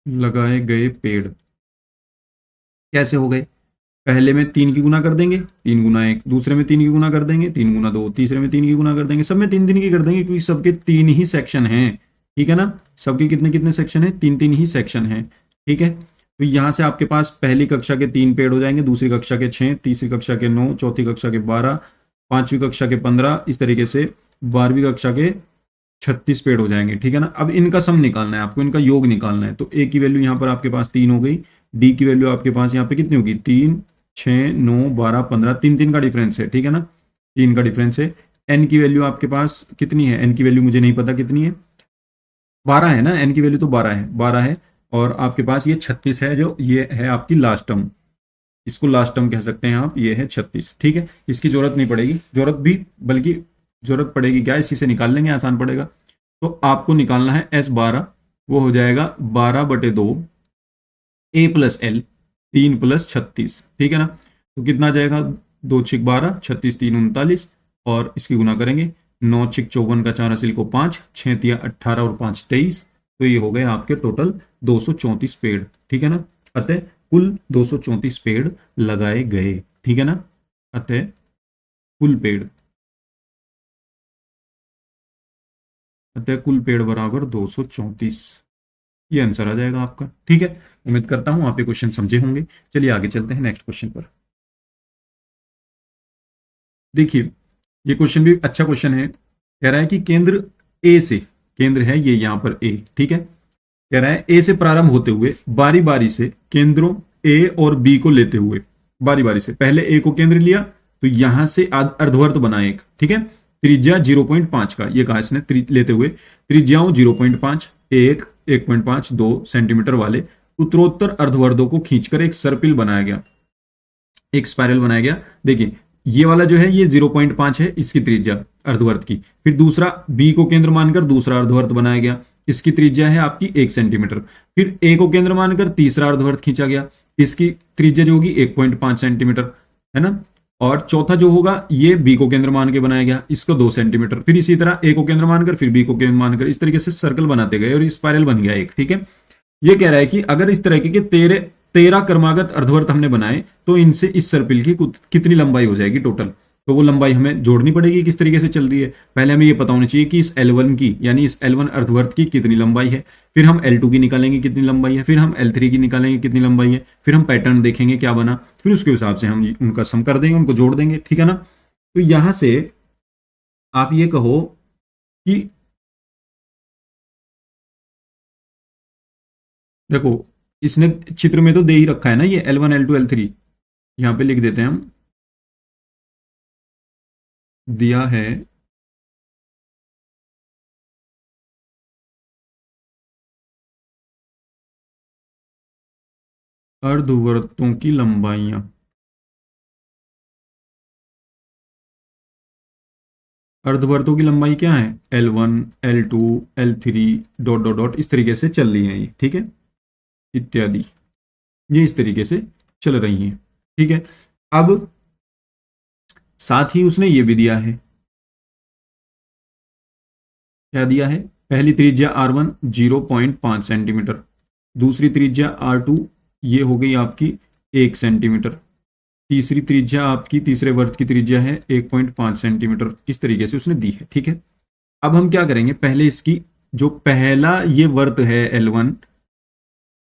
S1: लगाए गए पेड़ कैसे हो गए, पहले में 3 की गुना कर देंगे, 3 गुना 1, दूसरे में 3 की गुना कर देंगे, 3 गुना 2, तीसरे में 3 की गुना कर देंगे, सब में 3-3 की कर देंगे, क्योंकि सबके 3 ही सेक्शन हैं। ठीक है ना, सबके कितने कितने सेक्शन हैं, 3-3 ही सेक्शन हैं। ठीक है, तो यहां से आपके पास पहली कक्षा के 3 पेड़ हो जाएंगे, दूसरी कक्षा के 6, तीसरी कक्षा के 9, चौथी कक्षा के 12, पांचवी कक्षा के 15, इस तरीके से 12वीं कक्षा के 36 पेड़ हो जाएंगे। ठीक है ना। अब इनका सम निकालना है आपको, इनका योग निकालना है। तो ए की वैल्यू यहाँ पर आपके पास 3 हो गई, डी की वैल्यू आपके पास यहाँ पे कितनी होगी, 3, 6, 9, 12, 15, तीन तीन का डिफरेंस है, ठीक है ना, 3 का डिफरेंस है। एन की वैल्यू आपके पास कितनी है? एन की वैल्यू मुझे नहीं पता कितनी है, 12 है ना, एन की वैल्यू तो 12 है। और आपके पास ये 36 है, जो ये है आपकी लास्ट टर्म, इसको लास्ट टर्म कह सकते हैं आप, ये है 36, ठीक है। इसकी जरूरत नहीं पड़ेगी, जरूरत भी, बल्कि जरूरत पड़ेगी क्या, इसी से निकाल लेंगे, आसान पड़ेगा। तो आपको निकालना है S12, वो हो जाएगा 12/2 A+L, 3+36, ठीक है ना। तो कितना आ जाएगा, 2×6 = 12, 36×3 = 39, और इसकी गुना करेंगे, 9×6 = 54 का 4 हासिल को 5, 6×3 = 18 और 5 = 23। तो ये हो गए आपके टोटल 234 पेड़, ठीक है ना। अतः कुल 234 पेड़ लगाए गए, ठीक है ना। अतः कुल पेड़, अतः कुल पेड़ बराबर 234, ये आंसर आ जाएगा आपका, ठीक है। उम्मीद करता हूं आप ये क्वेश्चन समझे होंगे। चलिए आगे चलते हैं नेक्स्ट क्वेश्चन पर। देखिए, ये क्वेश्चन भी अच्छा क्वेश्चन है। कह रहा है कि केंद्र ए से, केंद्र है ये यहां पर ए, ठीक है। कह रहा है ए से प्रारंभ होते हुए बारी बारी से केंद्रों ए और बी को लेते हुए, बारी बारी से पहले ए को केंद्र लिया, तो यहां से अर्धवर्त बना एक, ठीक है। त्रिज्या 0.5 का, ये कहा इसने, लेते हुए त्रिज्याओं 0.5, 1, 1.5, 2 सेंटीमीटर वाले उत्तरोत्तर अर्धवर्धों को खींचकर एक सर्पिल बनाया गया, एक स्पाइरल बनाया गया। देखिए, ये वाला जो है ये 0.5 है इसकी त्रिज्या अर्धवर्त की। फिर दूसरा बी को केंद्र मानकर दूसरा अर्धवर्त बनाया गया, इसकी त्रिज्या है आपकी 1 सेंटीमीटर। फिर ए को केंद्र मानकर तीसरा अर्धवर्त खींचा गया, इसकी त्रिज्या जो होगी 1.5 सेंटीमीटर, है ना। और चौथा जो होगा ये बी को केंद्र मान के बनाया गया, इसको 2 सेंटीमीटर। फिर इसी तरह ए को केंद्र मानकर फिर बी को केंद्र मानकर, इस तरीके से सर्कल बनाते गए और स्पाइरल बन गया एक, ठीक है। ये कह रहा है कि अगर इस तरह के 13 क्रमागत अर्धवर्त हमने बनाए, तो इनसे इस सर्पिल की कितनी लंबाई हो जाएगी टोटल। तो वो लंबाई हमें जोड़नी पड़ेगी, किस तरीके से चल रही है। पहले हमें ये पता होना चाहिए कि इस L1 की, यानी इस L1 अर्धवर्त की कितनी लंबाई है। फिर हम L2 की निकालेंगे कितनी लंबाई है, फिर हम L3 की निकालेंगे कितनी लंबाई है, फिर हम पैटर्न देखेंगे क्या बना, फिर उसके हिसाब से हम उनका सम कर देंगे, उनको जोड़ देंगे, ठीक है ना। तो यहां से आप ये कहो कि देखो, इसने चित्र में तो दे ही रखा है ना ये L1, L2, L3, यहां पे लिख देते हैं हम, दिया है अर्धवृत्तों की लंबाइयां। अर्धवर्तों की लंबाई क्या है, L1, L2, L3, dot dot dot, इस तरीके से चल रही है ये, ठीक है, इत्यादि, ये इस तरीके से चल रही हैं, ठीक है। अब साथ ही उसने ये भी दिया है, क्या दिया है, पहली त्रिज्या R1 0.5 सेंटीमीटर, दूसरी त्रिज्या R2 ये हो गई आपकी 1 सेंटीमीटर, तीसरी त्रिज्या आपकी, तीसरे वर्त की त्रिज्या है 1.5 सेंटीमीटर, इस तरीके से उसने दी है, ठीक है। अब हम क्या करेंगे, पहले इसकी जो पहला ये वर्त है L1,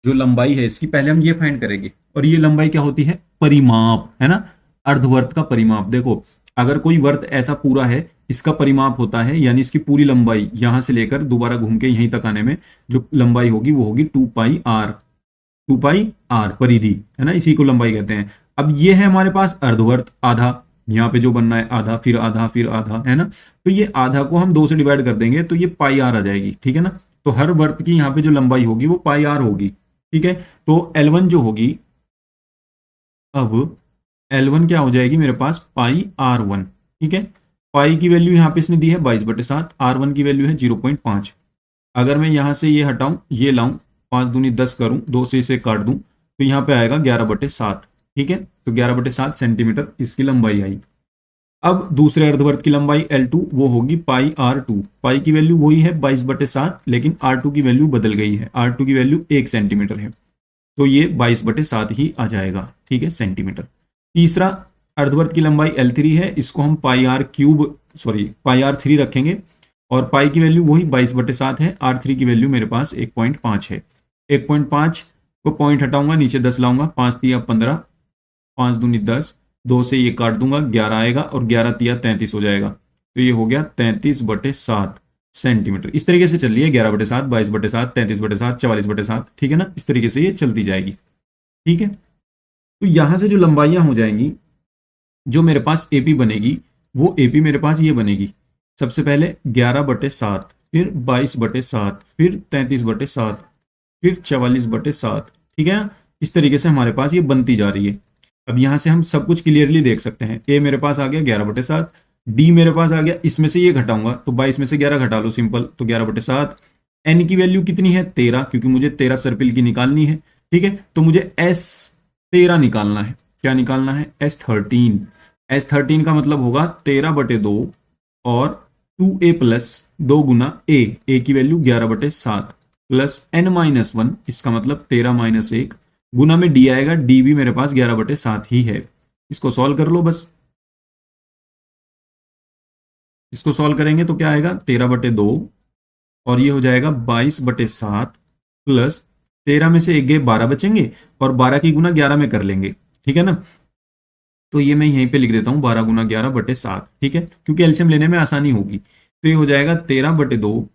S1: जो लंबाई है इसकी, पहले हम ये फाइंड करेंगे। और ये लंबाई क्या होती है, परिमाप, है ना, अर्धवर्त का परिमाप। देखो, अगर कोई वर्त ऐसा पूरा है, इसका परिमाप होता है, यानी इसकी पूरी लंबाई यहां से लेकर दोबारा घूम के यहीं तक आने में जो लंबाई होगी वो होगी 2πr, 2πr परिधि, है ना, इसी को लंबाई कहते हैं। अब ये है हमारे पास अर्धवर्त आधा, यहाँ पे जो बनना है आधा, फिर आधा, फिर आधा, है ना। तो ये आधा को हम 2 से डिवाइड कर देंगे तो ये πr आ जाएगी, ठीक है ना। तो हर वर्त की यहाँ पे जो लंबाई होगी वो πr होगी, ठीक है। तो L1 जो होगी, अब L1 क्या हो जाएगी मेरे पास, πr1, ठीक है। पाई की वैल्यू यहाँ पे इसने दी है 22/7, R1 की वैल्यू है 0.5। अगर मैं यहाँ से ये हटाऊं, ये लाऊं, 5 दूनी 10 करूं, 2 से इसे काट दूं, तो यहाँ पे आएगा 11/7, ठीक है। तो 11/7 सेंटीमीटर इसकी लंबाई आई। अब दूसरे अर्धवर्त की लंबाई L2 वो होगी πr2, पाई की वैल्यू वही है 22/7, लेकिन R2 की वैल्यू बदल गई है, R2 की वैल्यू 1 सेंटीमीटर है, तो ये 22/7 ही आ जाएगा, ठीक है, सेंटीमीटर। तीसरा अर्धवर्त की लंबाई L3 है, इसको हम πr3 रखेंगे, और पाई की वैल्यू वही 22/7 है, R3 की वैल्यू मेरे पास 1.5 है। 1.5 को पॉइंट हटाऊंगा, नीचे 10 लाऊंगा, 5 तिया 15, 5 दूनी 10, 2 से ये काट दूंगा, 11 आएगा, और 11 तिया 33 हो जाएगा। तो ये हो गया 33/7 सेंटीमीटर। इस तरीके से चल रही है, 11/7, 22/7, 33/7, 44/7, ठीक है ना, इस तरीके से ये चलती जाएगी, ठीक है। तो यहां से जो लंबाइयां हो जाएंगी, जो मेरे पास एपी बनेगी, वो एपी मेरे पास ये बनेगी। सबसे पहले 11/7, फिर 22/7, फिर 33/7, फिर 44/7। ठीक है, इस तरीके से हमारे पास ये बनती जा रही है। अब यहां से हम सब कुछ क्लियरली देख सकते हैं। ए मेरे पास आ गया 11/7, डी मेरे पास आ गया, इसमें से ये घटाऊंगा तो 22 में से 11 घटा लो, सिंपल, तो 11/7। एन की वैल्यू कितनी है? 13, क्योंकि मुझे 13 सर्पिल की निकालनी है। ठीक है, तो मुझे एस 13 निकालना है। क्या निकालना है? S13। S13 का मतलब होगा 13/2 और 2a प्लस 2 गुना ए की वैल्यू 11/7 प्लस n-1, इसका मतलब 13-1 गुना में डी आएगा, डी भी मेरे पास 11/7 ही है। इसको सॉल्व कर लो बस। इसको सॉल्व करेंगे तो क्या आएगा? 13/2 और ये हो जाएगा 22/7 प्लस 13 में से एक गए 12 बचेंगे और 12 की गुना 11 में कर लेंगे। ठीक है ना, तो ये मैं यहीं पे लिख देता हूं 12 गुना 11/7। ठीक है, क्योंकि एलसीएम लेने में आसानी होगी। तो ये हो जाएगा 13/2,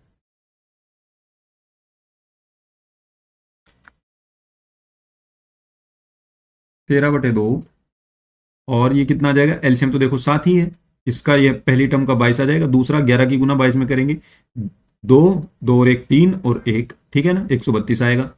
S1: 13/2 और ये कितना आ जाएगा? एलसीएम तो देखो 7 ही है, इसका ये पहली टर्म का 22 आ जाएगा, दूसरा 11 की गुना 22 में करेंगे, 2 2 और 1 3 और 1, ठीक है ना, 132 आएगा।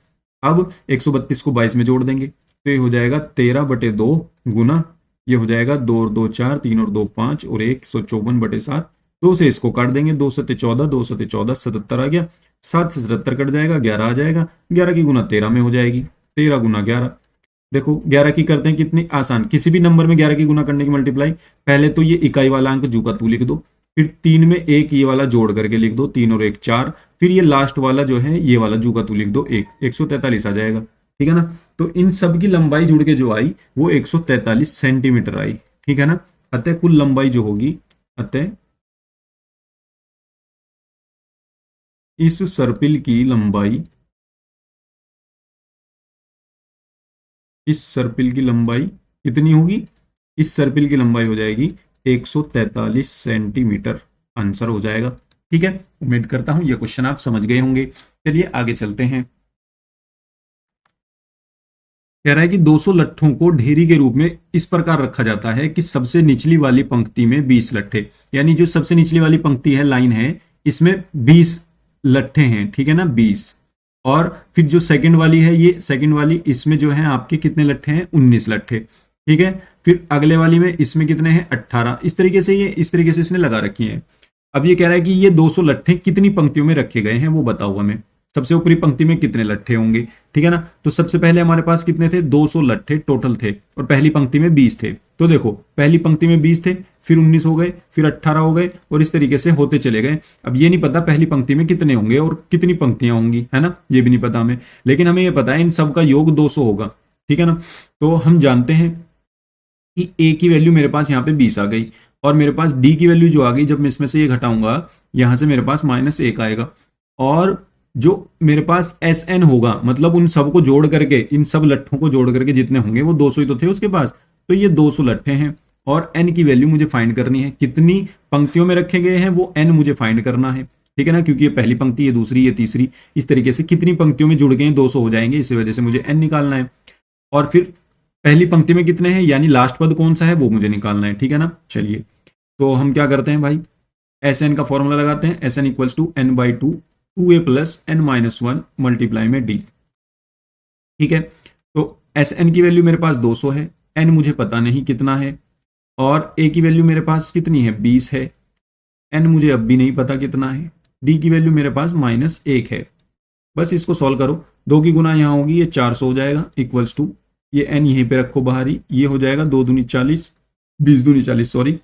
S1: अब 132 को 22 में जोड़ देंगे तो ये हो जाएगा 13/2 गुना, ये हो जाएगा 2 और 2 4, 3 और 2 5 और 154/7। 2 से इसको काट देंगे, 2 7 14, 2 7 14, 77 आ गया। 7 से 77 कट जाएगा, 11 आ जाएगा। 11 की गुना 13 में हो जाएगी, 13 गुना 11। देखो 11 की करते हैं कितनी आसान, किसी भी नंबर में 11 की गुना करने की मल्टीप्लाई, पहले तो ये इकाई वाला अंक जू का तू लिख दो, फिर 3 में एक ये वाला जोड़ करके लिख दो, 3 और 1 4, फिर ये लास्ट वाला जो है ये वाला जू का तू लिख दो 1, 143 आ जाएगा। ठीक है ना, तो इन सब की लंबाई जुड़ के जो आई वो 143 सेंटीमीटर आई। ठीक है ना, अतः कुल लंबाई जो होगी, अतः इस सर्पिल की लंबाई, इस सर्पिल की लंबाई कितनी होगी? इस सर्पिल की लंबाई हो जाएगी 143 सेंटीमीटर, आंसर हो जाएगा। ठीक है, उम्मीद करता हूं यह क्वेश्चन आप समझ गए होंगे। चलिए आगे चलते हैं। कह रहा है कि 200 लट्ठों को ढेरी के रूप में इस प्रकार रखा जाता है कि सबसे निचली वाली पंक्ति में 20 लट्ठे, यानी जो सबसे निचली वाली पंक्ति है, लाइन है, इसमें 20 लट्ठे हैं। ठीक है ना, 20। और फिर जो सेकंड वाली है, ये सेकंड वाली, इसमें जो है आपके कितने लट्ठे हैं? 19 लट्ठे। ठीक है, फिर अगले वाली में इसमें कितने हैं? 18। इस तरीके से ये, इस तरीके से इसने लगा रखी है। अब ये कह रहा है कि ये 200 लट्ठे कितनी पंक्तियों में रखे गए हैं वो बताओ हमें। सबसे ऊपरी पंक्ति में कितने लट्ठे होंगे? ठीक है ना, तो सबसे पहले हमारे पास कितने थे? 200 लट्ठे टोटल थे और पहली पंक्ति में 20 थे। तो देखो पहली पंक्ति में 20 थे, फिर 19 हो गए, फिर 18 हो गए और इस तरीके से होते चले गए। अब ये नहीं पता पहली पंक्ति में कितने होंगे और कितनी पंक्तियां होंगी, है ना, ये भी नहीं पता हमें, लेकिन हमें ये पता है इन सब का योग 200 होगा। ठीक है ना, तो हम जानते हैं कि ए की वैल्यू मेरे पास यहाँ पे 20 आ गई और मेरे पास डी की वैल्यू जो आ गई, जब मैं इसमें से ये घटाऊंगा यहां से मेरे पास -1 आएगा। और जो मेरे पास एस एन होगा, मतलब उन सबको जोड़ करके, इन सब लट्ठों को जोड़ करके जितने होंगे, वो 200 ही तो थे उसके पास, तो ये 200 लट्ठे हैं। और एन की वैल्यू मुझे फाइंड करनी है, कितनी पंक्तियों में रखे गए हैं वो एन मुझे फाइंड करना है। ठीक है ना, क्योंकि ये पहली पंक्ति, ये दूसरी, ये तीसरी, इस तरीके से कितनी पंक्तियों में जुड़ गए 200 हो जाएंगे, इसी वजह से मुझे एन निकालना है। और फिर पहली पंक्ति में कितने हैं, यानी लास्ट पद कौन सा है वो मुझे निकालना है। ठीक है ना, चलिए तो हम क्या करते हैं भाई, एस एन का फॉर्मूला लगाते हैं। S n equals to n/2 2a plus n-1 multiply में डी। ठीक है, तो एस एन की वैल्यू मेरे पास 200 है, एन मुझे पता नहीं कितना है, और ए की वैल्यू मेरे पास कितनी है? 20 है। एन मुझे अब भी नहीं पता कितना है। डी की वैल्यू मेरे पास -1 है। बस इसको सॉल्व करो, 2 की गुना यहाँ होगी, ये 400 हो जाएगा, इक्वल्स टू ये एन यहीं पे रखो बाहरी, ये हो जाएगा 2 दूनी 40, 20 दूनी 40 सॉरी,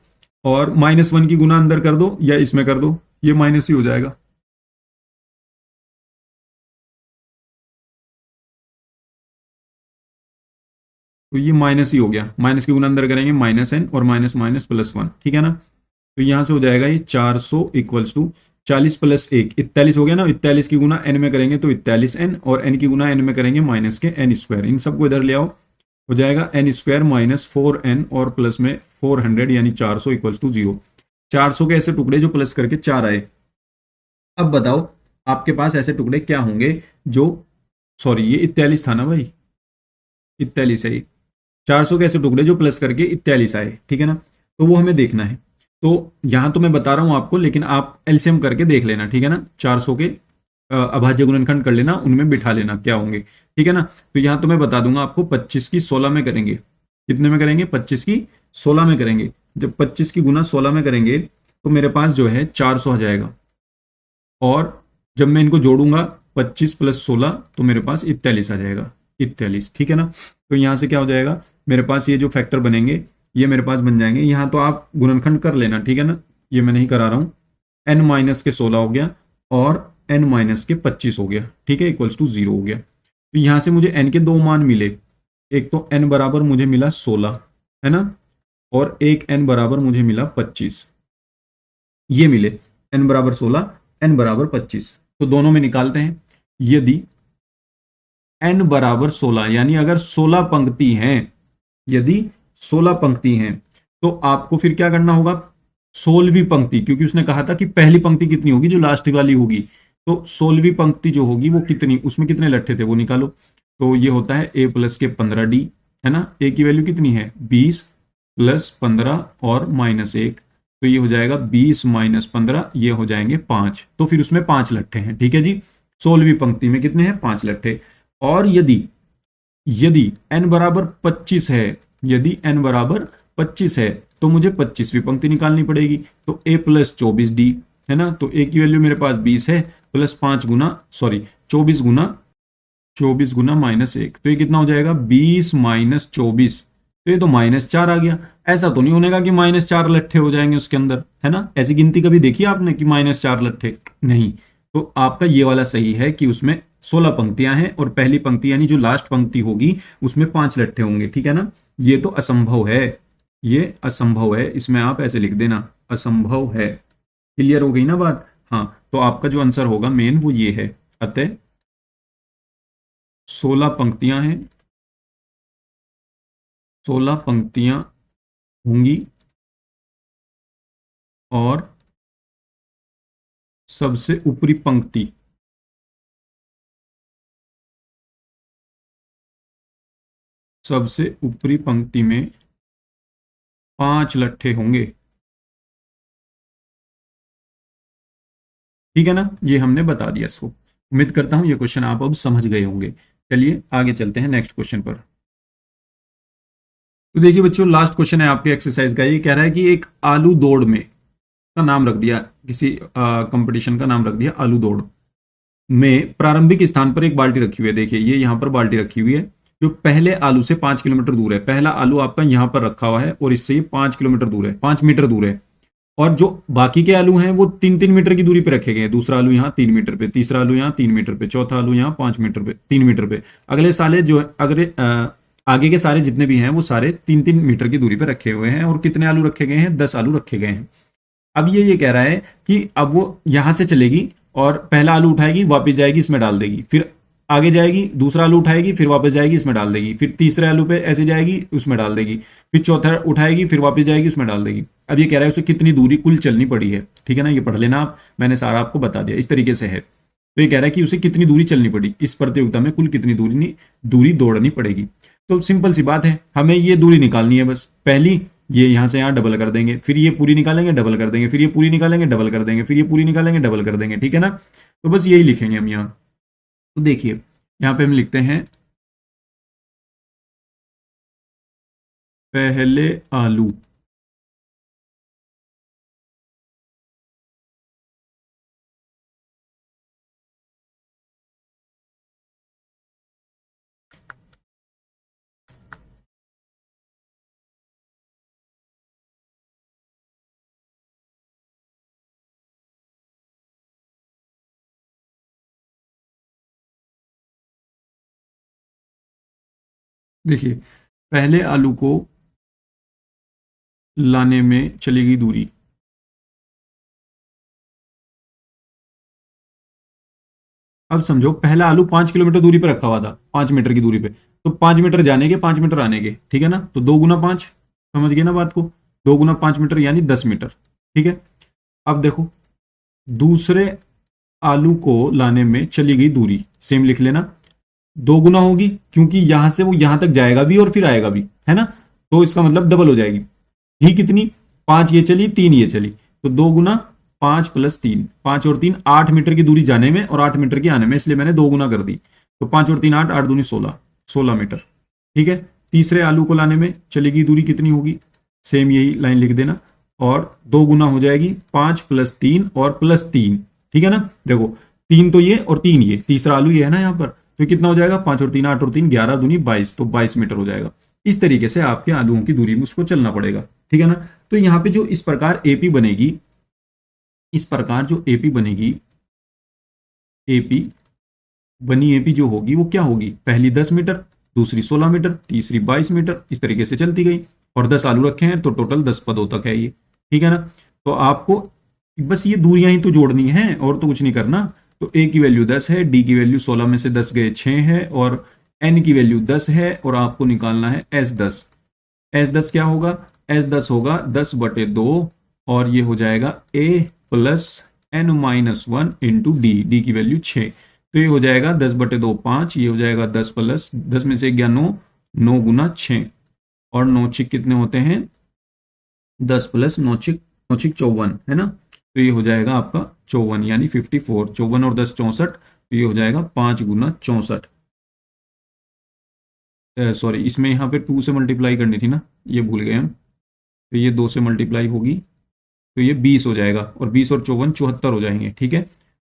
S1: और -1 की गुना अंदर कर दो या इसमें कर दो, ये माइनस ही हो जाएगा। तो ये माइनस ही हो गया, माइनस की गुना अंदर करेंगे -n और माइनस माइनस +1। ठीक है ना, तो यहां से हो जाएगा ये 400 इक्वल्स टू 40 + 1 41 हो गया ना, 41 की गुना n में करेंगे तो 41n, और n की गुना n में करेंगे माइनस के n²। इन सबको इधर ले आओ, हो जाएगा n² - 4n और प्लस में 400 यानी 400 इक्वल्स टू 0। 400 के ऐसे टुकड़े जो प्लस करके 4 आए। अब बताओ आपके पास ऐसे टुकड़े क्या होंगे जो, सॉरी ये 41 था ना भाई, 41 है ये, 400 के ऐसे टुकड़े जो प्लस करके 41 आए, ठीक है ना। तो वो हमें देखना है। तो यहां तो मैं बता रहा हूं आपको, लेकिन आप एलसीएम करके देख लेना, ठीक है ना। 400 के अभाज्य गुणनखंड कर लेना, उनमें बिठा लेना क्या होंगे, ठीक है ना। तो यहां तो मैं बता दूंगा आपको, 25 की 16 में करेंगे। कितने में करेंगे? 25 की 16 में करेंगे। जब 25 की गुना 16 में करेंगे तो मेरे पास जो है 400 आ जाएगा। और जब मैं इनको जोड़ूंगा 25 प्लस 16 तो मेरे पास 41 आ जाएगा। 41, ठीक है ना। तो यहां से क्या हो जाएगा, मेरे पास ये जो फैक्टर बनेंगे ये मेरे पास बन जाएंगे। यहां तो आप गुणनखंड कर लेना, ठीक है ना। ये मैं नहीं करा रहा हूं। n माइनस के 16 हो गया और n माइनस के 25 हो गया, ठीक है, इक्वल्स टू 0 हो गया। तो यहां से मुझे n के दो मान मिले। एक तो n बराबर मुझे मिला 16, है ना, और एक n बराबर मुझे मिला 25। ये मिले, n बराबर 16, n बराबर 25। तो दोनों में निकालते हैं। यदि n बराबर 16, यानी अगर 16 पंक्ति हैं, यदि 16 पंक्ति हैं, तो आपको फिर क्या करना होगा? 16वीं पंक्ति, क्योंकि उसने कहा था कि पहली पंक्ति कितनी होगी, जो लास्ट वाली होगी। तो 16वीं पंक्ति जो होगी वो कितनी, उसमें कितने लट्ठे थे वो निकालो। तो ये होता है a प्लस के 15d, है ना। a की वैल्यू कितनी है? 20 प्लस 15 और माइनस 1, तो ये हो जाएगा 20 माइनस 15, ये हो जाएंगे 5। तो फिर उसमें 5 लट्ठे हैं, ठीक है जी। 16वीं पंक्ति में कितने हैं? 5 लट्ठे। और यदि यदि n बराबर 25 है, यदि n बराबर 25 है, तो मुझे 25वीं पंक्ति निकालनी पड़ेगी। तो a प्लस 24d, है ना। तो a की वैल्यू मेरे पास 20 है, प्लस 5 गुना, सॉरी 24 गुना माइनस 1, तो ये कितना हो जाएगा? 20 माइनस 24, तो ये तो -4 आ गया। ऐसा तो नहीं होने का कि -4 लट्ठे हो जाएंगे उसके अंदर, है ना। ऐसी गिनती कभी देखी आपने कि -4 लट्ठे? नहीं। तो आपका ये वाला सही है कि उसमें 16 पंक्तियां हैं और पहली पंक्ति यानी जो लास्ट पंक्ति होगी उसमें 5 लट्ठे होंगे, ठीक है ना। ये तो असंभव है, ये असंभव है, इसमें आप ऐसे लिख देना, असंभव है। क्लियर हो गई ना बात? हाँ, तो आपका जो आंसर होगा मेन वो ये है। अतः 16 पंक्तियां हैं, 16 पंक्तियां होंगी और सबसे ऊपरी पंक्ति, सबसे ऊपरी पंक्ति में 5 लट्ठे होंगे, ठीक है ना। ये हमने बता दिया इसको। उम्मीद करता हूं ये क्वेश्चन आप अब समझ गए होंगे। चलिए आगे चलते हैं नेक्स्ट क्वेश्चन पर। तो देखिए बच्चों, लास्ट क्वेश्चन है आपके एक्सरसाइज का। ये कह रहा है कि एक आलू दौड़ में का नाम रख दिया, किसी कंपटीशन का नाम रख दिया आलू दौड़ में। प्रारंभिक स्थान पर एक बाल्टी रखी हुई है। देखिए ये यहां पर बाल्टी रखी हुई है जो पहले आलू से 5 किलोमीटर दूर है। पहला आलू आपका यहां पर रखा हुआ है और इससे ये 5 किलोमीटर दूर है, 5 मीटर दूर है। और जो बाकी के आलू हैं वो 3-3 मीटर की दूरी पे रखे गए हैं। दूसरा आलू यहाँ 3 मीटर पे, तीसरा आलू यहाँ 3 मीटर पे, चौथा आलू यहाँ 5 मीटर पे, 3 मीटर पे। अगले साले जो है, आगे के सारे जितने भी हैं वो सारे 3-3 मीटर की दूरी पे रखे हुए हैं। और कितने आलू रखे गए हैं? 10 आलू रखे गए हैं। अब ये कह रहा है कि अब वो यहां से चलेगी और पहला आलू उठाएगी, वापस जाएगी, इसमें डाल देगी, फिर आगे जाएगी, दूसरा आलू उठाएगी, फिर वापस जाएगी, इसमें डाल देगी, फिर तीसरे आलू पे ऐसे जाएगी, उसमें डाल देगी, फिर चौथा उठाएगी, फिर वापस जाएगी, उसमें डाल देगी। अब ये कह रहा है उसे कितनी दूरी कुल चलनी पड़ी है, ठीक है ना। ये पढ़ लेना आप, मैंने सारा आपको बता दिया, इस तरीके से है। तो ये कह रहा है कि उसे कितनी दूरी चलनी पड़ी, इस प्रतियोगिता में कुल कितनी दूरी दौड़नी पड़ेगी। तो सिंपल सी बात है, हमें ये दूरी निकालनी है बस। पहली, ये यहां से यहां डबल कर देंगे, फिर ये पूरी निकालेंगे, डबल कर देंगे, फिर ये पूरी निकालेंगे, डबल कर देंगे, फिर ये पूरी निकालेंगे, डबल कर देंगे, ठीक है ना। तो बस यही लिखेंगे हम यहाँ। तो देखिए यहां पे हम लिखते हैं पहले आलू, देखिए पहले आलू को लाने में चली गई दूरी, अब समझो पहला आलू 5 किलोमीटर दूरी पर रखा हुआ था, 5 मीटर की दूरी पे। तो 5 मीटर जाने के, 5 मीटर आने के, ठीक है ना। तो 2 गुना 5, समझ गए ना बात को। 2 गुना 5 मीटर यानी 10 मीटर, ठीक है। अब देखो दूसरे आलू को लाने में चली गई दूरी, सेम लिख लेना। दो गुना होगी, क्योंकि यहां से वो यहां तक जाएगा भी और फिर आएगा भी, है ना, तो इसका मतलब डबल हो जाएगी। ही कितनी, 5 ये चली 3 ये चली, तो 2 गुना 5 प्लस 3, 5 और 3 8 मीटर की दूरी जाने में और 8 मीटर की आने में, इसलिए मैंने 2 गुना कर दी। तो 5 और 3 8, 8 दूनी 16, 16 मीटर। ठीक है, तीसरे आलू को लाने में चलेगी दूरी कितनी होगी, सेम यही लाइन लिख देना, और 2 गुना हो जाएगी 5 प्लस 3 और प्लस 3। ठीक है ना, देखो 3 तो ये और 3 ये, तीसरा आलू ये है ना यहाँ पर, तो कितना हो जाएगा, 5 और 3 8 और 3 11 दूनी 22, तो 22 मीटर हो जाएगा। इस तरीके से आपके आलूओं की दूरी में उसको चलना पड़ेगा। ठीक है ना, तो यहाँ पे जो इस प्रकार एपी बनेगी, इस प्रकार जो एपी बनेगी, एपी बनी एपी जो होगी वो क्या होगी, पहली 10 मीटर, दूसरी 16 मीटर, तीसरी 22 मीटर, इस तरीके से चलती गई। और 10 आलू रखे हैं तो टोटल 10 पदों तक है ये। ठीक है ना, तो आपको बस ये दूरियां ही तो जोड़नी है और तो कुछ नहीं करना। तो ए की वैल्यू 10 है, डी की वैल्यू 16 में से 10 गए 6 है, और एन की वैल्यू 10 है, और आपको निकालना है एस 10। एस 10 क्या होगा, एस 10 होगा 10/2, और ये हो जाएगा a plus n minus 1 into d, d की वैल्यू 6, तो ये हो जाएगा 10/2 5, ये हो जाएगा 10 प्लस 10 में से गया 9, 9 गुना 6, और 9 छिक कितने होते हैं, 10 प्लस 9 छिक, 9 छिक 54, है ना, तो ये हो जाएगा आपका 54 यानी 54, 54 और 10 64, तो ये हो जाएगा 5 गुना 64। सॉरी, इसमें यहाँ पे 2 से मल्टीप्लाई करनी थी ना, ये भूल गए हम, तो ये 2 से मल्टीप्लाई होगी तो ये 20 हो जाएगा, और 20 और 54 74 हो जाएंगे। ठीक है,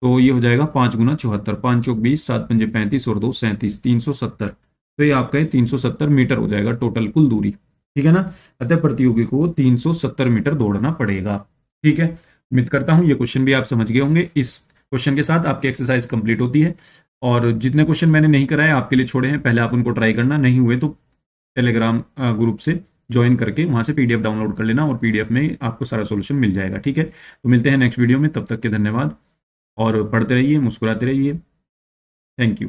S1: तो ये हो जाएगा 5 गुना 74, 5 चौक 20, 7 पंजे 35 और 2 37, 370, तो ये आपका 370 मीटर हो जाएगा टोटल कुल दूरी। ठीक है ना, अतः प्रतियोगी को 370 मीटर दौड़ना पड़ेगा। ठीक है, उम्मीद करता हूं ये क्वेश्चन भी आप समझ गए होंगे। इस क्वेश्चन के साथ आपकी एक्सरसाइज कंप्लीट होती है, और जितने क्वेश्चन मैंने नहीं कराए आपके लिए छोड़े हैं, पहले आप उनको ट्राई करना, नहीं हुए तो टेलीग्राम ग्रुप से ज्वाइन करके वहां से पीडीएफ डाउनलोड कर लेना, और पीडीएफ में आपको सारा सॉल्यूशन मिल जाएगा। ठीक है, तो मिलते हैं नेक्स्ट वीडियो में, तब तक के धन्यवाद, और पढ़ते रहिए, मुस्कुराते रहिए। Thank you.